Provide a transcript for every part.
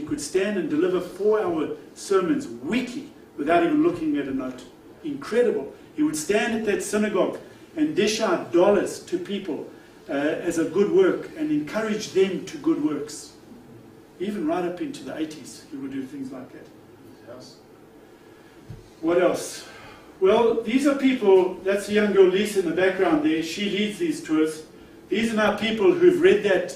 could stand and deliver 4-hour sermons weekly without even looking at a note. Incredible. He would stand at that synagogue and dish out dollars to people as a good work and encourage them to good works. Even right up into the 80s, he would do things like that. Yes. What else? Well, these are people, that's the young girl Lisa in the background there, she leads these tours. These are now people who've read that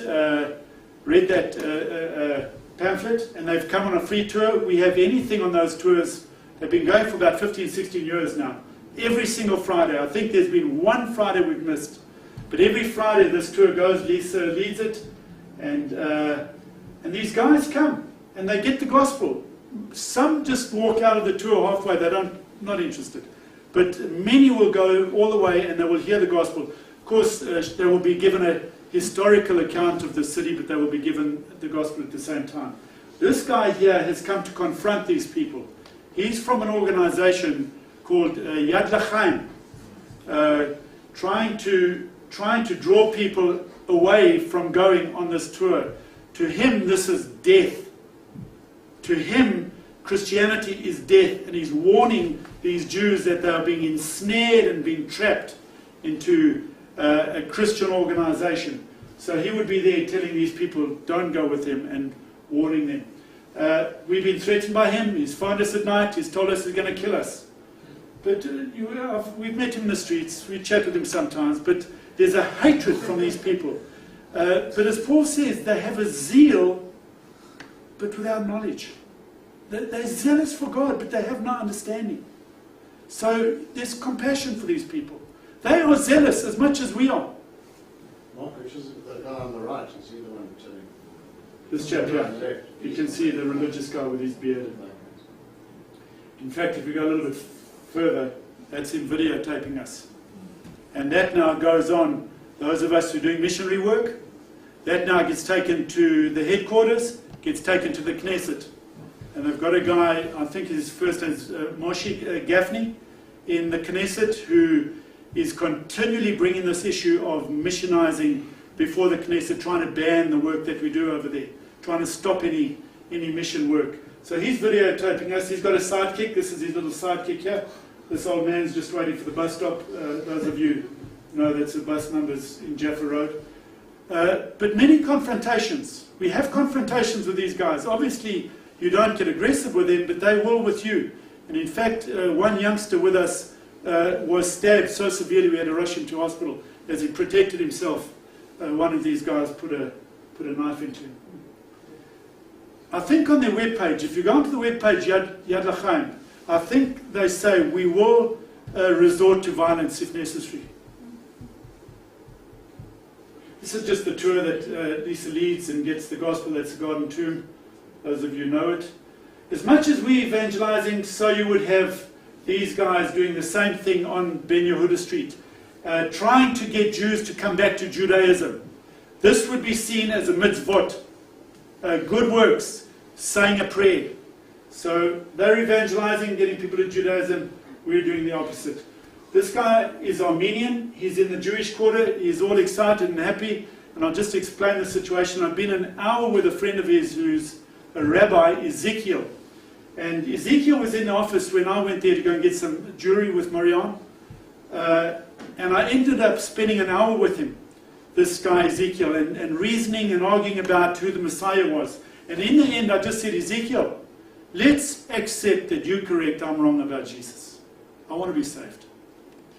pamphlet, and they've come on a free tour. We have anything on those tours. They've been going for about 15, 16 years now. Every single Friday. I think there's been one Friday we've missed. But every Friday this tour goes, Lisa leads it, and these guys come, and they get the gospel. Some just walk out of the tour halfway, not interested. But many will go all the way, and they will hear the gospel. Of course, they will be given a historical account of the city, but they will be given the gospel at the same time. This guy here has come to confront these people. He's from an organization called Yad L'Chaim, trying to draw people away from going on this tour. To him, this is death. To him, Christianity is death, and he's warning these Jews that they are being ensnared and being trapped into a Christian organization. So he would be there telling these people, don't go with him, and warning them. We've been threatened by him. He's phoned us at night. He's told us he's going to kill us. But we've met him in the streets. We chat with him sometimes. But there's a hatred from these people. But as Paul says, they have a zeal, but without knowledge. They're zealous for God, but they have no understanding. So there's compassion for these people. They are zealous as much as we are. Mark, which is the guy on the right? You see the one telling. This chap here, you can see the religious guy with his beard. In fact, if we go a little bit further, that's him videotaping us. And that now goes on, those of us who are doing missionary work, that now gets taken to the headquarters, gets taken to the Knesset. And they've got a guy, I think his first name is Moshe Gafni, in the Knesset, who is continually bringing this issue of missionizing before the Knesset, trying to ban the work that we do over there, trying to stop any mission work. So he's videotaping us. He's got a sidekick. This is his little sidekick here. This old man's just waiting for the bus stop. Those of you know that's the bus numbers in Jaffa Road. But many confrontations. We have confrontations with these guys. Obviously, you don't get aggressive with them, but they will with you. And in fact, one youngster with us was stabbed so severely we had to rush him to hospital. As he protected himself, one of these guys put a knife into him. I think on their webpage, if you go onto the webpage Yad L'Chaim, I think they say we will resort to violence if necessary. This is just the tour that Lisa leads and gets the gospel. That's the Garden Tomb. Those of you know it. As much as we're evangelizing, so you would have these guys doing the same thing on Ben Yehuda Street, trying to get Jews to come back to Judaism. This would be seen as a mitzvot, good works, saying a prayer. So they're evangelizing, getting people to Judaism. We're doing the opposite. This guy is Armenian. He's in the Jewish quarter. He's all excited and happy. And I'll just explain the situation. I've been an hour with a friend of his who's a rabbi, Ezekiel. And Ezekiel was in the office when I went there to go and get some jewelry with Marianne. And I ended up spending an hour with him, this guy Ezekiel, and reasoning and arguing about who the Messiah was. And in the end, I just said, Ezekiel, let's accept that you're correct, I'm wrong about Jesus. I want to be saved.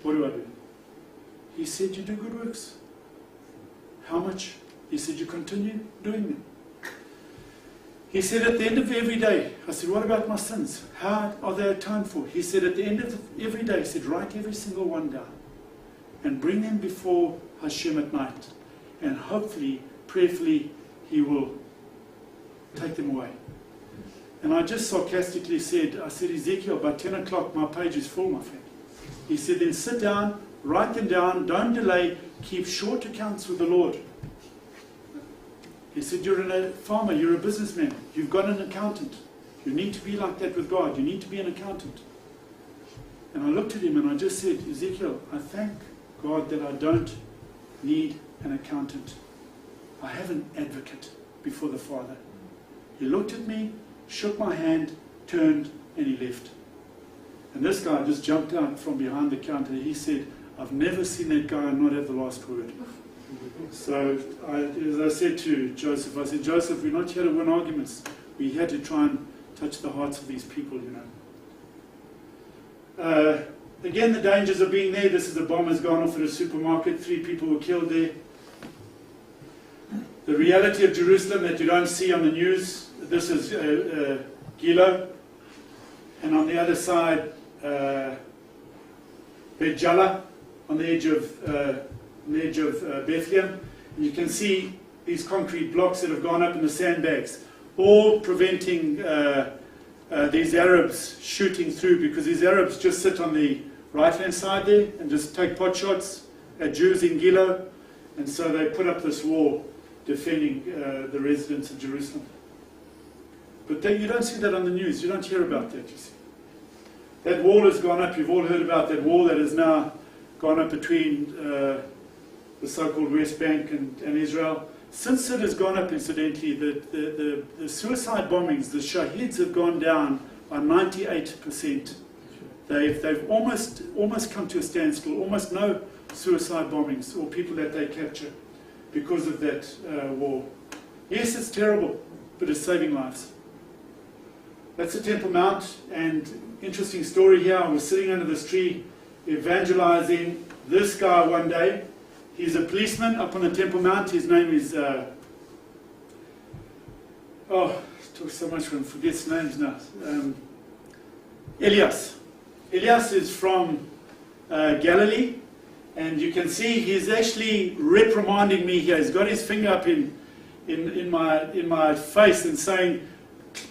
What do I do? He said, you do good works. How much? He said, you continue doing them. He said, at the end of every day, I said, what about my sins? How are they atoned for? He said, at the end of every day, he said, write every single one down and bring them before Hashem at night. And hopefully, prayerfully, he will take them away. And I just sarcastically said, Ezekiel, by 10 o'clock, my page is full, my friend. He said, then sit down, write them down, don't delay, keep short accounts with the Lord. He said, you're a farmer, you're a businessman, you've got an accountant. You need to be like that with God. You need to be an accountant. And I looked at him and I just said, Ezekiel, I thank God that I don't need an accountant. I have an advocate before the Father. He looked at me, shook my hand, turned, and he left. And this guy just jumped out from behind the counter. He said, I've never seen that guy not have the last word. So, as I said to Joseph, I said, Joseph, we're not here to win arguments. We're here to try and touch the hearts of these people, you know. Again, the dangers of being there. This is a bomb has gone off at a supermarket. 3 people were killed there. The reality of Jerusalem that you don't see on the news. This is Gilo. And on the other side, Beit Jala, on the edge of Bethlehem. And you can see these concrete blocks that have gone up in the sandbags, all preventing these Arabs shooting through, because these Arabs just sit on the right-hand side there and just take pot shots at Jews in Gilo. And so they put up this wall defending the residents of Jerusalem. But you don't see that on the news. You don't hear about that, you see. That wall has gone up. You've all heard about that wall that has now gone up between the so-called West Bank and Israel. Since it has gone up, incidentally, the suicide bombings, the shaheeds have gone down by 98%. They've almost come to a standstill, almost no suicide bombings or people that they capture because of that war. Yes, it's terrible, but it's saving lives. That's the Temple Mount, and interesting story here. I was sitting under this tree evangelizing this guy one day. He's a policeman up on the Temple Mount. His name is, talk so much when I forget names now. Elias. Elias is from Galilee, and you can see he's actually reprimanding me here. He's got his finger up in my face and saying,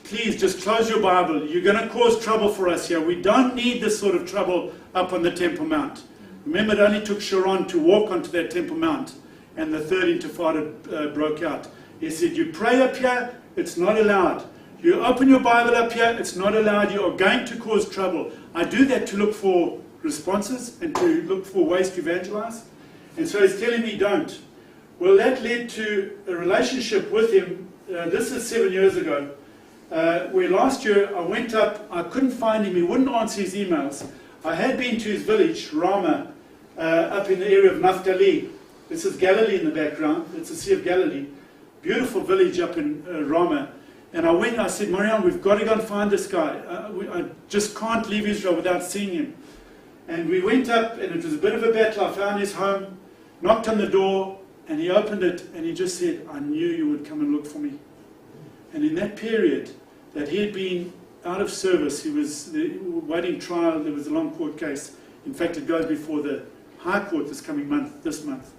please just close your Bible. You're going to cause trouble for us here. We don't need this sort of trouble up on the Temple Mount. Remember, it only took Sharon to walk onto that Temple Mount, and the third intifada broke out. He said, you pray up here, it's not allowed. You open your Bible up here, it's not allowed. You are going to cause trouble. I do that to look for responses and to look for ways to evangelize. And so he's telling me don't. Well, that led to a relationship with him. This is 7 years ago. Where last year I went up, I couldn't find him, he wouldn't answer his emails. I had been to his village, Ramah, up in the area of Naphtali. This is Galilee in the background, it's the Sea of Galilee. Beautiful village up in Ramah. And I went, I said, Marianne, we've got to go and find this guy. I just can't leave Israel without seeing him. And we went up, and it was a bit of a battle. I found his home, knocked on the door, and he opened it, and he just said, I knew you would come and look for me. And in that period that he had been out of service, he was waiting trial, there was a long court case. In fact, it goes before the High Court this month.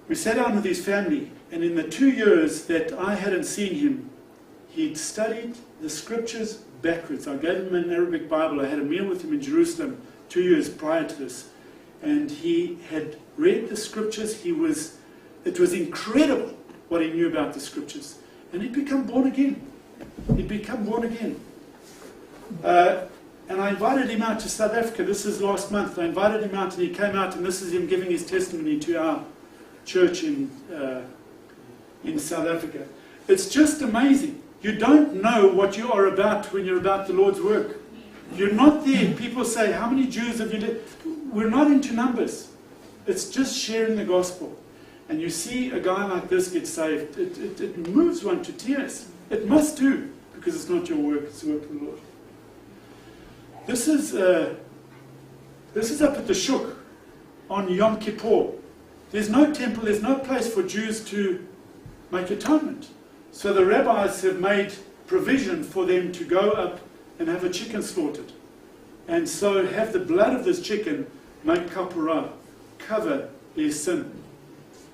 We sat down with his family, and in the 2 years that I hadn't seen him, he'd studied the scriptures backwards. I gave him an Arabic Bible. I had a meal with him in Jerusalem 2 years prior to this. And he had read the scriptures. It was incredible what he knew about the scriptures. And he'd become born again. And I invited him out to South Africa. This is last month. I invited him out, and he came out, and this is him giving his testimony to our church in South Africa. It's just amazing. You don't know what you are about when you're about the Lord's work. You're not there. People say, how many Jews have you lived? We're not into numbers. It's just sharing the gospel. And you see a guy like this get saved, it moves one to tears. It must do, because it's not your work, it's the work of the Lord. This is up at the Shuk on Yom Kippur. There's no temple, there's no place for Jews to make atonement. So the rabbis have made provision for them to go up and have a chicken slaughtered. And so have the blood of this chicken make kapara, cover their sin.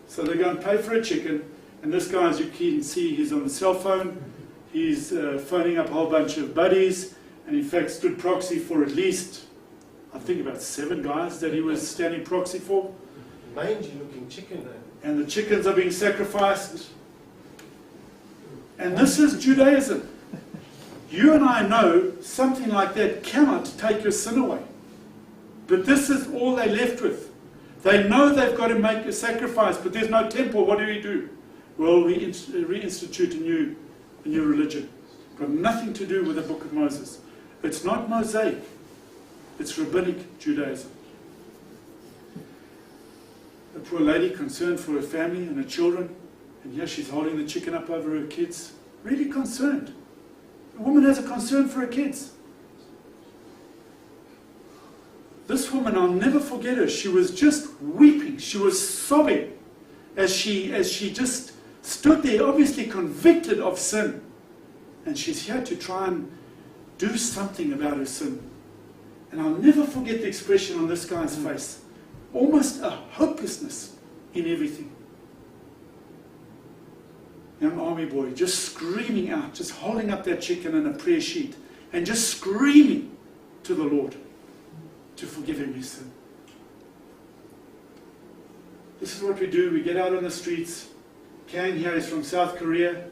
So they go and pay for a chicken, and this guy, as you can see, he's on the cell phone. He's phoning up a whole bunch of buddies, and in fact stood proxy for at least, I think about 7 guys that he was standing proxy for. Mangy looking chicken there. And the chickens are being sacrificed. And this is Judaism. You and I know something like that cannot take your sin away. But this is all they're left with. They know they've got to make a sacrifice, but there's no temple. What do we do? Well, we reinstitute a new in your religion. Got nothing to do with the Book of Moses. It's not Mosaic. It's Rabbinic Judaism. A poor lady concerned for her family and her children, and here she's holding the chicken up over her kids. Really concerned. A woman has a concern for her kids. This woman, I'll never forget her. She was just weeping. She was sobbing as she just stood there, obviously convicted of sin. And she's here to try and do something about her sin. And I'll never forget the expression on this guy's face. Almost a hopelessness in everything. Young army boy just screaming out, just holding up that chicken and a prayer sheet, and just screaming to the Lord to forgive him his sin. This is what we do. We get out on the streets. Kang here is from South Korea.